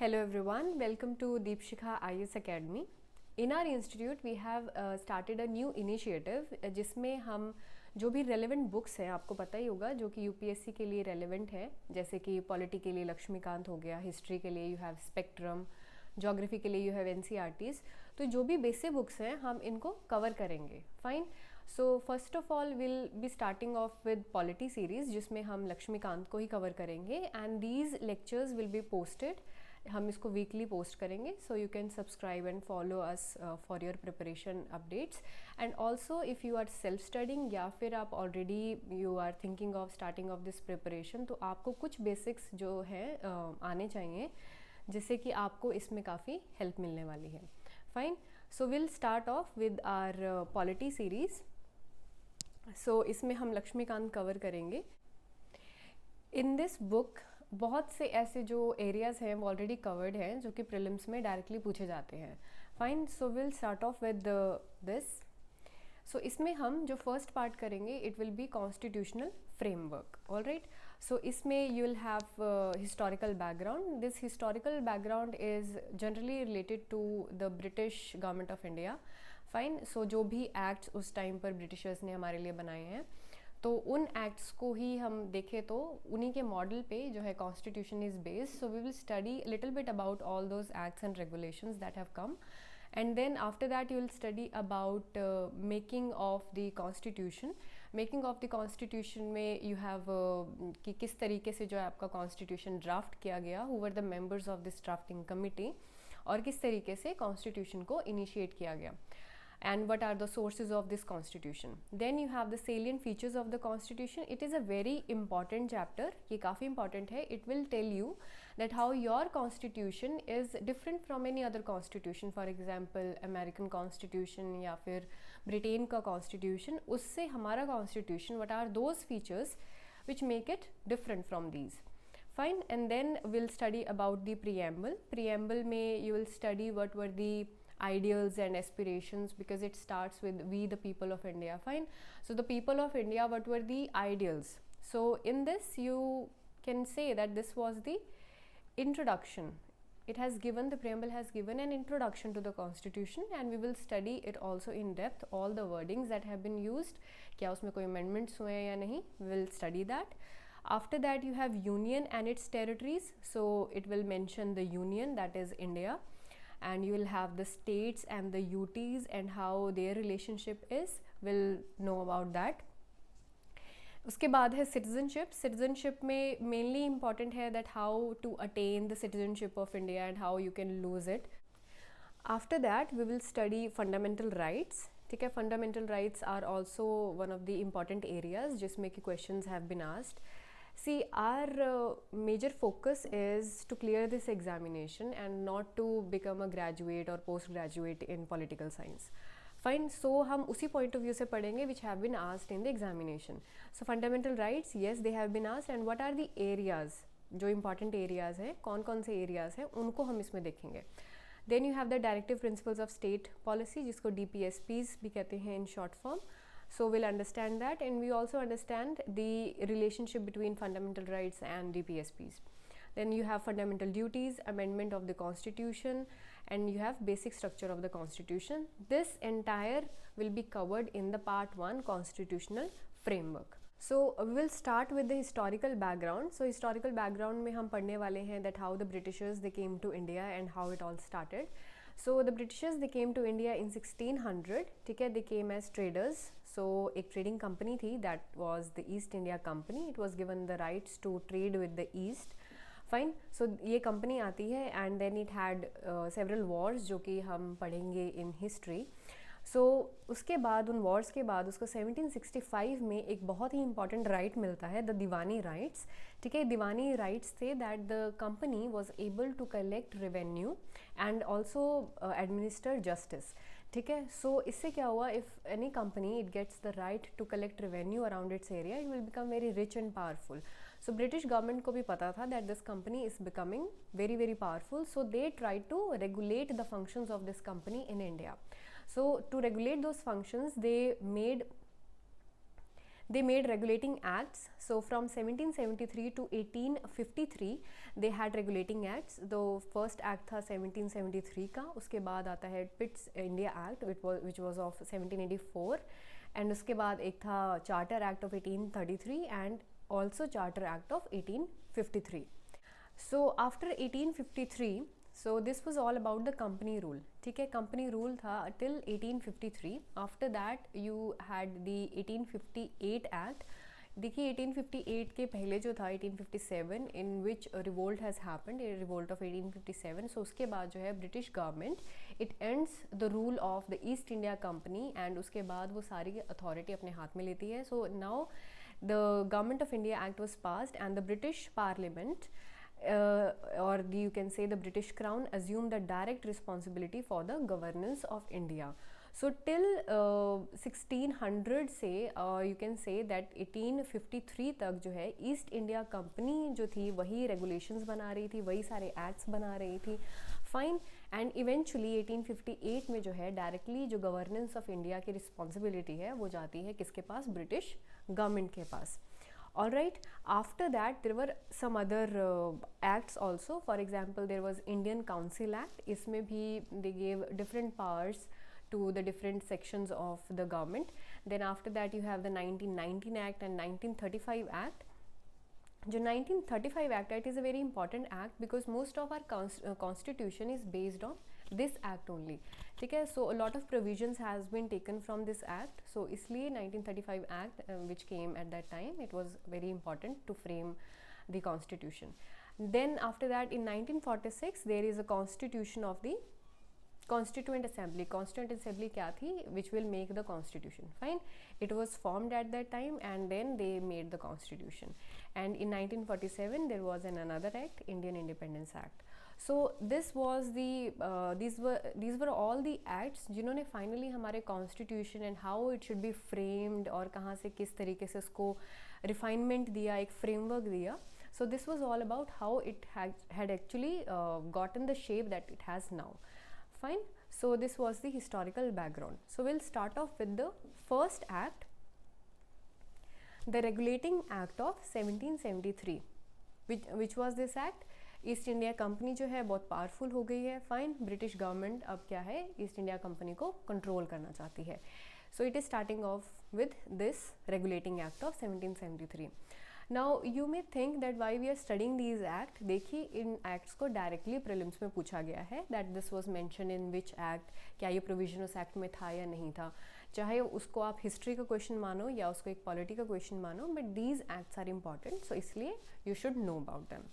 Hello everyone, welcome to Deepshikha IAS Academy. In our institute we have started a new initiative जिसमें हम जो भी relevant books हैं, आपको पता ही होगा, जो कि यूपीएससी के लिए रेलेवेंट है, जैसे कि पॉलिटी के लिए लक्ष्मीकांत हो गया, हिस्ट्री के लिए यू हैव स्पेक्ट्रम, ज्योग्राफी के लिए यू हैव एनसीईआरटीज। तो जो भी बेसिक बुक्स हैं हम इनको कवर करेंगे। Fine. So first of all will be starting off with polity series जिसमें हम लक्ष्मीकांत को ही कवर करेंगे and these lectures will be posted. हम इसको वीकली पोस्ट करेंगे, so you can subscribe and follow us for your preparation updates. And also if you are self studying या फिर आप already you are thinking of starting off this preparation, तो आपको कुछ basics जो हैं आने चाहिए, जिससे कि आपको इसमें काफ़ी हेल्प मिलने वाली है। Fine. So will start off with our polity series. सो इसमें हम लक्ष्मीकांत कवर करेंगे। इन दिस बुक बहुत से ऐसे जो एरियाज़ हैं वो ऑलरेडी कवर्ड हैं, जो कि प्रीलिम्स में डायरेक्टली पूछे जाते हैं। Fine. So will start off with this. So इसमें हम जो फर्स्ट पार्ट करेंगे it will be constitutional framework. All right. So इसमें you will have historical background. This historical background is generally related to the British government of India. Fine. So जो भी acts उस time पर Britishers ने हमारे लिए बनाए हैं, तो उन एक्ट्स को ही हम देखें तो उन्हीं के मॉडल पे जो है constitution is based. So we will study little bit about all those acts and regulations that have come, and then after that you will study about making of the constitution. Making of the constitution में you have कि किस तरीके से जो है आपका constitution draft किया गया, who were the members of this drafting committee, और किस तरीके से constitution को initiate किया गया, and what are the sources of this constitution. Then you have the salient features of the constitution. It is a very important chapter. ये काफ़ी important है. It will tell you that how your constitution is different from any other constitution. For example, American constitution या फिर Britain का constitution, उससे हमारा constitution, what are those features which make it different from these. Fine. And then we'll study about the preamble. Preamble में you will study what were the ideals and aspirations, because it starts with we the people of India. Fine. So the people of India, what were the ideals? So in this you can say that this was the introduction. It has given, the preamble has given an introduction to the constitution, and we will study it also in depth, all the wordings that have been used, क्या उसमें कोई amendments हुए हैं या नहीं, we will study that. After that you have union and its territories. So it will mention the union, that is India, and you will have the states and the UTs and how their relationship is. We'll know about that. उसके बाद है citizenship. Citizenship में mainly important है that how to attain the citizenship of India and how you can lose it. After that we will study fundamental rights. ठीक है, fundamental rights are also one of the important areas जिसमें कि questions have been asked. See, our major focus is to clear this examination and not to become a graduate or postgraduate in political science. Fine. So हम उसी point of view से पढ़ेंगे which have been asked in the examination. So fundamental rights, yes, they have been asked, and what are the areas, जो important areas हैं, कौन कौन से areas हैं, उनको हम इसमें देखेंगे. Then you have the directive principles of state policy, जिसको DPSPs भी कहते हैं in short form. So we'll understand that, and we also understand the relationship between fundamental rights and DPSPs. Then you have fundamental duties, amendment of the constitution, and you have basic structure of the constitution. This entire will be covered in the part 1, constitutional framework. So we will start with the historical background. So historical background में हम पढ़ने वाले हैं that how the Britishers they came to India and how it all started. So the Britishers they came to India in 1600. ठीक है, they came as traders. So एक trading company थी, that was the East India Company. It was given the rights to trade with the East. Fine. So ये company आती है and then it had several wars जो कि हम पढ़ेंगे in history. सो उसके बाद, उन वॉर्स के बाद, उसको 1765 में एक बहुत ही इंपॉर्टेंट राइट मिलता है, द दीवानी राइट्स. ठीक है, दीवानी राइट्स थे that the company was able to collect revenue and also administer justice. ठीक है, सो इससे क्या हुआ, if any company it gets the right to collect revenue around its area, it will become very rich and powerful. So British government को भी पता था that this company is becoming very very powerful, so they try to regulate the functions of this company in India. So to regulate those functions, they made they made regulating acts. So from 1773 to 1853 they had regulating acts. The first act था 1773 का, उसके बाद आता है Pitt's India act which was of 1784, and उसके बाद एक था charter act of 1833 and also charter act of 1853. So after 1853, so this was all about the company rule. ठीक है, company rule था till 1853. After that you had the 1858 act. देखिए 1858 के पहले जो था 1857 in which a revolt has happened, a revolt of 1857. So उसके बाद जो है British government it ends the rule of the East India Company and उसके बाद वो सारी authority अपने हाथ में लेती है. So now the Government of India Act was passed and the British Parliament or you can say the British Crown assumed the direct responsibility for the governance of India. So till 1600 से you can say that 1853 तक जो है East India company जो थी वही regulations बना रही थी, वही सारे acts बना रही थी, फाइन. एंड इवेंचुअली 1858 में जो है डायरेक्टली जो गवर्नेंस ऑफ इंडिया की रिस्पॉन्सिबिलिटी है वो जाती है किसके पास? ब्रिटिश गवर्नमेंट के पास. All right, after that there were some other acts also. For example, there was Indian Council Act. इसमें भी they gave different powers to the different sections of the government. Then after that you have the 1919 Act and 1935 Act. जो 1935 Act, it is a very important act because most of our constitution is based on this act only. ठीक है, so a lot of provisions has been taken from this act. So इसलिए 1935 Act which came at that time, it was very important to frame the constitution. Then after that in 1946 there is a constitution of the Constituent Assembly. Constituent Assembly क्या थी? Which will make the constitution. Fine. It was formed at that time and then they made the constitution. And in 1947 there was another act, Indian Independence Act. So this was the these were all the acts जिन्होंने finally हमारे constitution and how it should be framed और कहाँ से किस तरीके से उसको refinement दिया, एक framework दिया. So this was all about how it had actually gotten the shape that it has now. Fine. So this was the historical background. So we'll start off with the first act, the Regulating Act of 1773. Which was this act? East India company जो है बहुत powerful हो गई है. Fine. British government अब क्या है? East India Company को कंट्रोल करना चाहती है. So it is starting off with this regulating act of 1773. Now you may think that why we are studying these act. देखिए इन एक्ट्स को डायरेक्टली प्रीलिम्स में पूछा गया है that this was mention in which act. क्या ये provision उस एक्ट में था या नहीं था? चाहे उसको आप हिस्ट्री का क्वेश्चन मानो या उसको एक पॉलिटी का क्वेश्चन मानो, but these acts are important. So इसलिए you should know about them.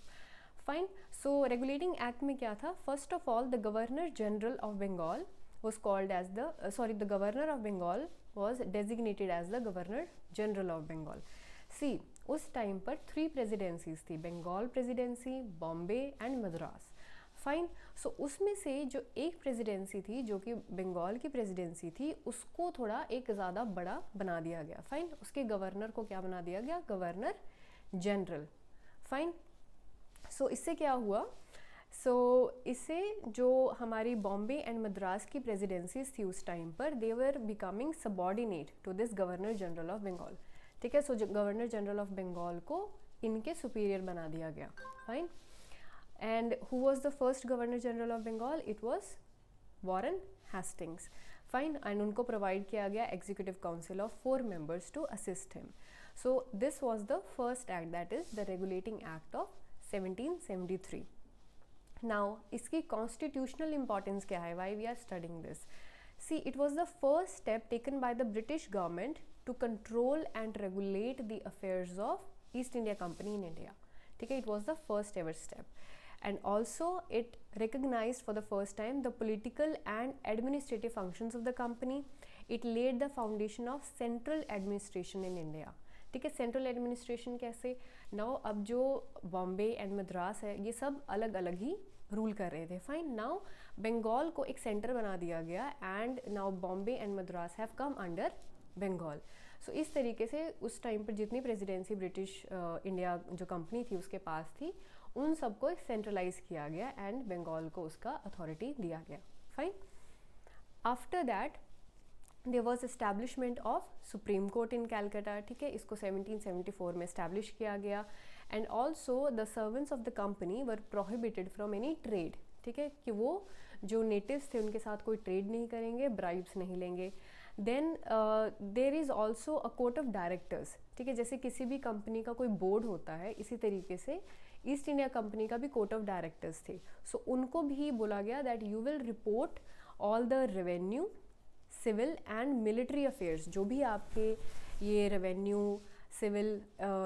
Fine. So regulating act में क्या था? First of all the governor general of Bengal was called as the governor of Bengal was designated as the governor general of Bengal. See, उस time पर 3 presidencies थी, Bengal presidency, Bombay and Madras. Fine. So उसमें से जो एक प्रेसिडेंसी थी जो कि बंगाल की प्रेसिडेंसी थी उसको थोड़ा एक ज़्यादा बड़ा बना दिया गया. फाइन. उसके गवर्नर को क्या बना दिया गया? Governor general. फाइन. सो इससे क्या हुआ? सो इससे जो हमारी बॉम्बे एंड मद्रास की प्रेसिडेंसीज थी उस टाइम पर they were becoming subordinate to this governor general of Bengal. ठीक है. So governor general of Bengal को इनके सुपीरियर बना दिया गया. Fine. And who was the first governor general of Bengal? It was Warren Hastings. Fine. And उनको प्रोवाइड किया गया executive council of 4 members to assist him. So this was the first act, that is the regulating act of 1773. Now इसकी constitutional importance क्या है? Why we are studying this? See, it was the first step taken by the British government to control and regulate the affairs of East India Company in India. ठीक है. It was the first ever step and also it recognized for the first time the political and administrative functions of the company. It laid the foundation of central administration in India. ठीक है. Central administration कैसे? Now अब जो Bombay and Madras है ये सब अलग अलग ही रूल कर रहे थे. फाइन. नाउ बंगाल को एक सेंटर बना दिया गया and now Bombay and Madras have come under Bengal. So इस तरीके से उस टाइम पर जितनी प्रेसिडेंसी ब्रिटिश इंडिया जो कंपनी थी उसके पास थी उन सबको सेंट्रलाइज किया गया एंड बंगाल को उसका अथॉरिटी दिया गया. Fine. After that there was establishment of supreme court in Calcutta, ठीक है, इसको 1774 में एस्टैब्लिश किया गया. And also the servants of the company were prohibited from any trade, ठीक है, कि वो जो नेटिव्स थे उनके साथ कोई ट्रेड नहीं करेंगे, ब्राइब्स नहीं लेंगे. Then there is also a court of directors, ठीक है, जैसे किसी भी कंपनी का कोई बोर्ड होता है, इसी तरीके से ईस्ट इंडिया कंपनी का भी कोर्ट ऑफ डायरेक्टर्स थे. सो उनको भी बोला गया that you will report all the revenue, civil and military affairs, जो भी आपके ये रेवेन्यू, सिविल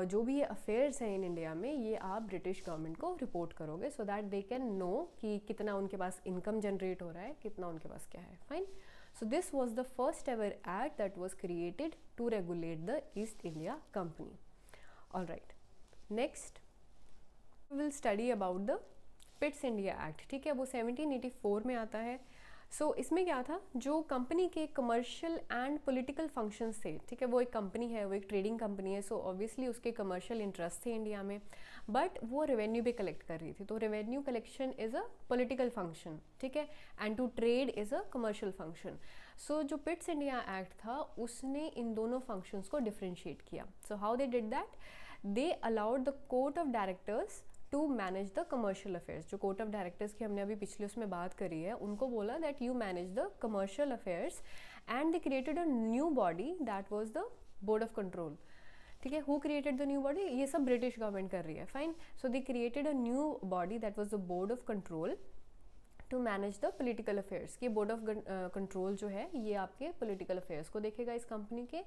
जो भी अफेयर्स हैं इन इंडिया में, ये आप ब्रिटिश गवर्नमेंट को रिपोर्ट करोगे, so that they can know कि कितना उनके पास इनकम जनरेट हो रहा है, कितना उनके पास क्या है. Fine. So this was the first ever act that was created to regulate the East India Company. All right. Next, we will study about the Pitt's India Act. ठीक है, वो 1784 में आता है. इसमें क्या था, जो कंपनी के कमर्शियल एंड पॉलिटिकल फंक्शंस थे, ठीक है, वो एक कंपनी है, वो एक ट्रेडिंग कंपनी है, ऑब्वियसली उसके कमर्शियल इंटरेस्ट थे इंडिया में, बट वो रेवेन्यू भी कलेक्ट कर रही थी. तो revenue collection is a political function, ठीक है, and to trade is a commercial function. जो पिट्स इंडिया एक्ट था उसने इन दोनों फंक्शंस को डिफ्रेंशिएट किया. How they did that, they allowed the court of directors to manage the commercial affairs. जो court of directors की हमने अभी पिछले उसमें बात करी है, उनको बोला that you manage the commercial affairs, and they created a new body that was the board of control. ठीक है, who created the new body, ये सब ब्रिटिश गवर्नमेंट कर रही है. Fine. They created a new body that was the board of control to manage the political affairs. ये board of control जो है ये आपके पोलिटिकल अफेयर्स को देखेगा इस कंपनी के,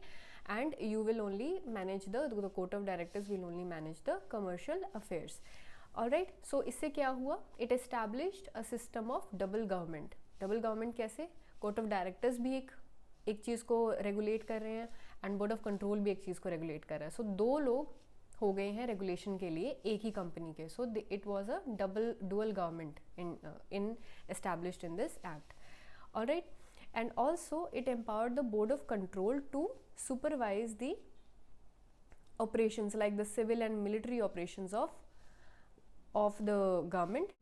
and you will only manage the court of directors will only manage the commercial affairs. Alright. इससे क्या हुआ, it established a system of double government. Double government कैसे, कोर्ट ऑफ डायरेक्टर्स भी एक चीज़ को रेगुलेट कर रहे हैं एंड बोर्ड ऑफ कंट्रोल भी एक चीज़ को रेगुलेट कर रहा है. दो लोग हो गए हैं रेगुलेशन के लिए एक ही कंपनी के. It was a dual government in established in this act. Alright. And also it empowered the board of control to supervise the operations like the civil and military operations of the government.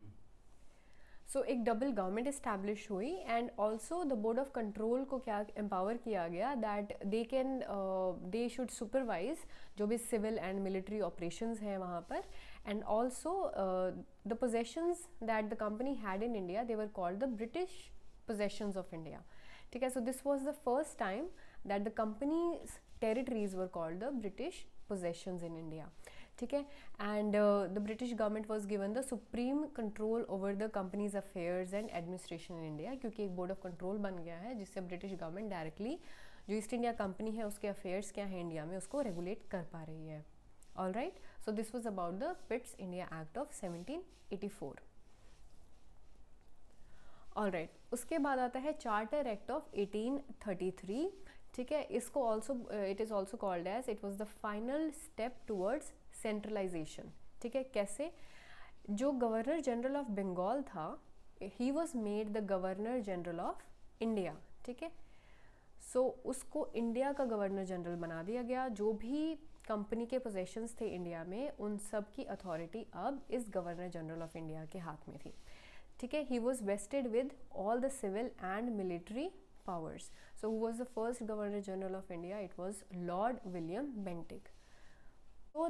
एक double government establish हुई, and also the board of control को क्या empower किया गया that they should supervise जो भी civil and military operations हैं वहाँ पर, and also the possessions that the company had in India they were called the British possessions of India. ठीक है, this was the first time that the companies territories were called the British possessions in India. ठीक है, and the British government was given the supreme control over the companies affairs and administration in India, क्योंकि एक board of control बन गया है जिससे British government directly जो east India company है उसके अफेयर्स क्या है इंडिया में उसको रेगुलेट कर पा रही है. All right. This was about the Pitt's India act of 1784. All right. उसके बाद आता है चार्टर एक्ट ऑफ 1833. ठीक है, इसको also it is also called as it was the final step towards centralization. ठीक है, कैसे, जो गवर्नर जनरल ऑफ बंगाल था he was made the governor general of India. ठीक है, उसको इंडिया का गवर्नर जनरल बना दिया गया. जो भी कंपनी के पोजेशंस थे इंडिया में उन सब की अथॉरिटी अब इस गवर्नर जनरल ऑफ इंडिया के हाथ में थी. ठीक है, he was vested with all the civil and military powers. Who was the first Governor General of India? It was Lord William Bentinck.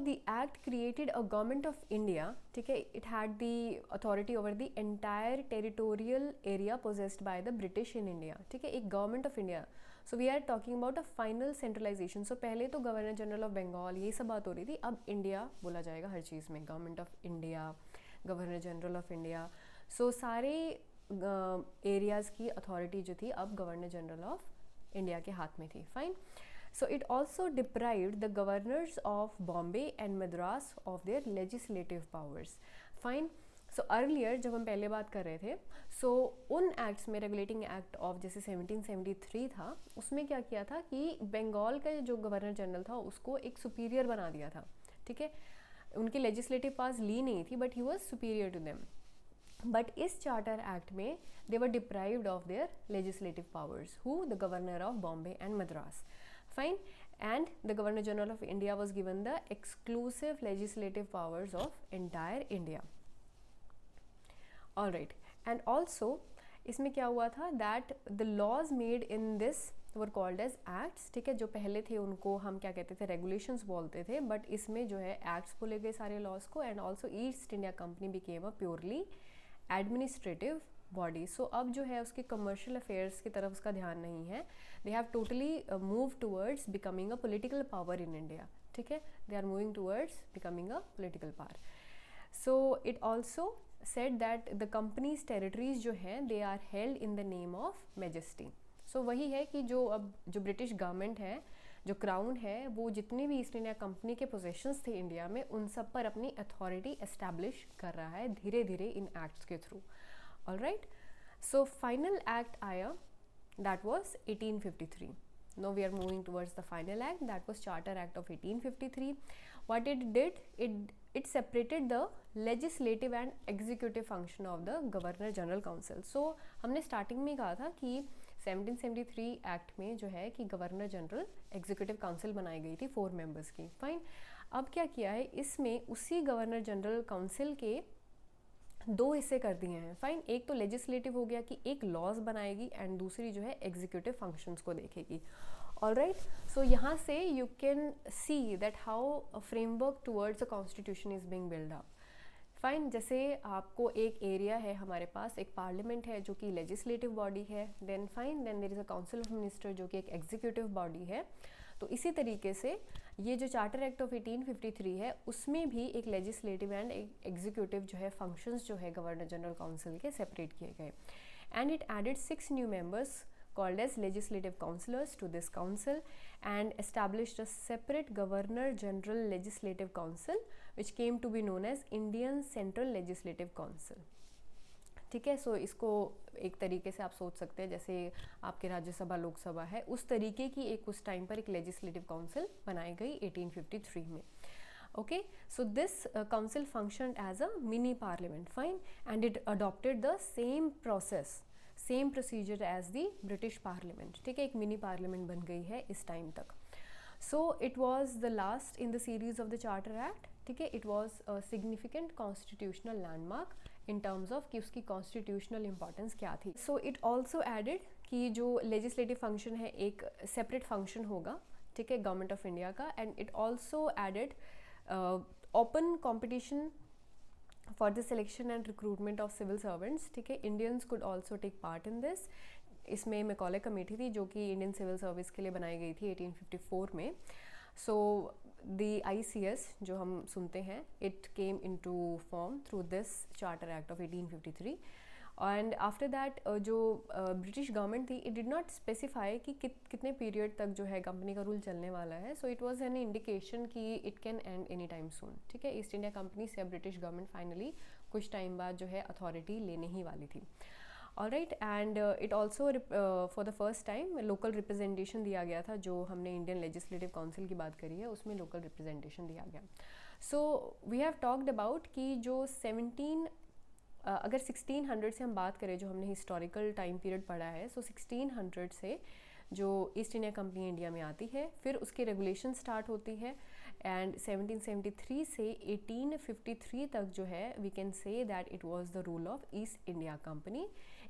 The act created a government of India. ठीक है, it had the authority over the entire territorial area possessed by the British in India. ठीक है, एक government of India. We are talking about a final centralization. पहले तो governor general of Bengal ये सब बात हो रही थी, अब इंडिया बोला जाएगा हर चीज़ में, government of India, governor general of India. सारे एरियाज़ की अथॉरिटी जो थी अब गवर्नर जनरल ऑफ इंडिया के हाथ में थी. Fine. It also deprived the governors of Bombay and Madras of their legislative powers. Fine. Earlier जब हम पहले बात कर रहे थे उन एक्ट्स में रेगुलेटिंग एक्ट ऑफ जैसे 1773 था, उसमें क्या किया था कि बंगाल का जो गवर्नर जनरल था उसको एक सुपीरियर बना दिया था. ठीक है, उनकी लेजिस्लेटिव पावर्स ली नहीं थी but he was superior to them. But इस चार्टर एक्ट में they were deprived of their legislative powers. Who? The governor of Bombay and Madras. Fine. And the governor general of India was given the exclusive legislative powers of entire India. All right. And also इसमें क्या हुआ था that the laws made in this were called as acts, ठीक है। जो पहले थे उनको हम क्या कहते थे, रेगुलेशंस बोलते थे, बट इसमें जो है एक्ट्स बोले गए सारे लॉज को। And also East India company became a purely administrative body. So अब जो है उसके कमर्शियल अफेयर्स की तरफ उसका ध्यान नहीं है। They have totally move towards becoming a political power in India, ठीक है। They are moving towards becoming a political power. So it also said that the companies territories जो हैं they are held in the name of majesty. So वही है कि जो अब जो ब्रिटिश गवर्नमेंट है, जो क्राउन है, वो जितनी भी ईस्ट इंडिया कंपनी के पोजेशंस थे इंडिया में, उन सब पर अपनी अथॉरिटी एस्टैब्लिश कर रहा है धीरे धीरे इन एक्ट्स के through. Alright, so final act आया, that was 1853. Now we are moving towards the final act, that was Charter Act of 1853. What it did, it separated the legislative and executive function of the Governor General Council. So हमने starting में कहा था कि 1773 act में जो है कि governor general executive council बनाई गई थी 4 मेंबर्स की। फाइन, अब क्या किया है, इसमें उसी गवर्नर जनरल काउंसिल के 2 हिस्से कर दिए हैं। फाइन, एक तो लेजिस्लेटिव हो गया कि एक लॉज बनाएगी, एंड दूसरी जो है एग्जीक्यूटिव फंक्शंस को देखेगी। ऑलराइट, सो यहाँ से you can see that how a framework towards a constitution is being build up. Fine, जैसे आपको एक एरिया है, हमारे पास एक पार्लियामेंट है जो कि लेजिस्लेटिव बॉडी है, then there is a council of minister जो कि एक एग्जीक्यूटिव बॉडी है। तो इसी तरीके से ये जो चार्टर एक्ट ऑफ 1853 है, उसमें भी एक लेजिस्लेटिव एंड एग्जीक्यूटिव जो है फंक्शंस जो है गवर्नर जनरल काउंसिल के सेपरेट किए गए। And it added 6 new members called as legislative councillors to this council, and established a separate governor general legislative council which came to be known as Indian Central Legislative Council. ठीक है, सो इसको एक तरीके से आप सोच सकते हैं जैसे आपके राज्यसभा लोकसभा है, उस तरीके की एक उस टाइम पर एक लेजिस्लेटिव काउंसिल बनाई गई 1853 में। Okay, so this council functioned as a mini parliament. Fine, and it adopted the same process, same procedure as the British parliament. ठीक है, एक मिनी पार्लियामेंट बन गई है इस टाइम तक। So it was the last in the series of the charter act. ठीक है, it was a significant constitutional landmark in terms of कि उसकी कॉन्स्टिट्यूशनल इंपॉर्टेंस क्या थी। सो इट ऑल्सो एडेड कि जो लेजिस्लेटिव फंक्शन है एक सेपरेट फंक्शन होगा, ठीक है, गवर्नमेंट ऑफ इंडिया का। And it also added open competition for the selection and recruitment of civil servants। ठीक है, Indians could also take part in this। इसमें मैकॉले कमेटी थी जो कि इंडियन सिविल सर्विस के लिए बनाई गई थी 1854 में। सो द ICS जो हम सुनते हैं, it came into form through this charter act of 1853। And after that जो ब्रिटिश गवर्नमेंट थी, इट डिड नॉट स्पेसिफाई कि कितने पीरियड तक जो है कंपनी का रूल चलने वाला है। So it was an indication कि it can end any time soon. ठीक है, ईस्ट इंडिया कंपनी से ब्रिटिश गवर्नमेंट फाइनली कुछ टाइम बाद जो है अथॉरिटी लेने ही वाली थी। Alright, and it also for the first time local representation दिया गया था। जो हमने इंडियन लेजिस्लेटिव काउंसिल की बात करी है उसमें लोकल रिप्रेजेंटेशन दिया गया। So we have talked about कि जो अगर 1600 से हम बात करें, जो हमने हिस्टोरिकल टाइम पीरियड पढ़ा है, सो 1600 से जो ईस्ट इंडिया कंपनी इंडिया में आती है, फिर उसकी रेगुलेशन स्टार्ट होती है। एंड 1773 से 1853 तक जो है we can say that it was the rule of East India company.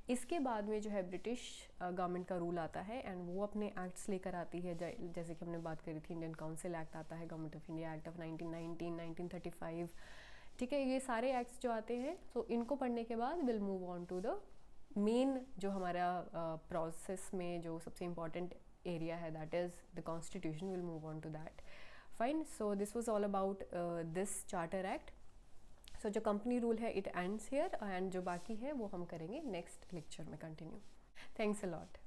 इसके बाद में जो है ब्रिटिश गवर्नमेंट का रूल आता है, एंड वो अपने एक्ट्स लेकर आती है, जैसे कि हमने बात करी थी, इंडियन काउंसिल एक्ट आता है, government of India act of 1919, 1935। ठीक है, ये सारे एक्ट्स जो आते हैं, तो इनको पढ़ने के बाद will move on to the main जो हमारा प्रोसेस में जो सबसे इम्पॉर्टेंट एरिया है, that is the constitution. Will move on to that. Fine, so this was all about this charter act. So जो कंपनी रूल है इट एंड्स हियर, एंड जो बाकी है वो हम करेंगे नेक्स्ट लेक्चर में कंटिन्यू। Thanks a lot.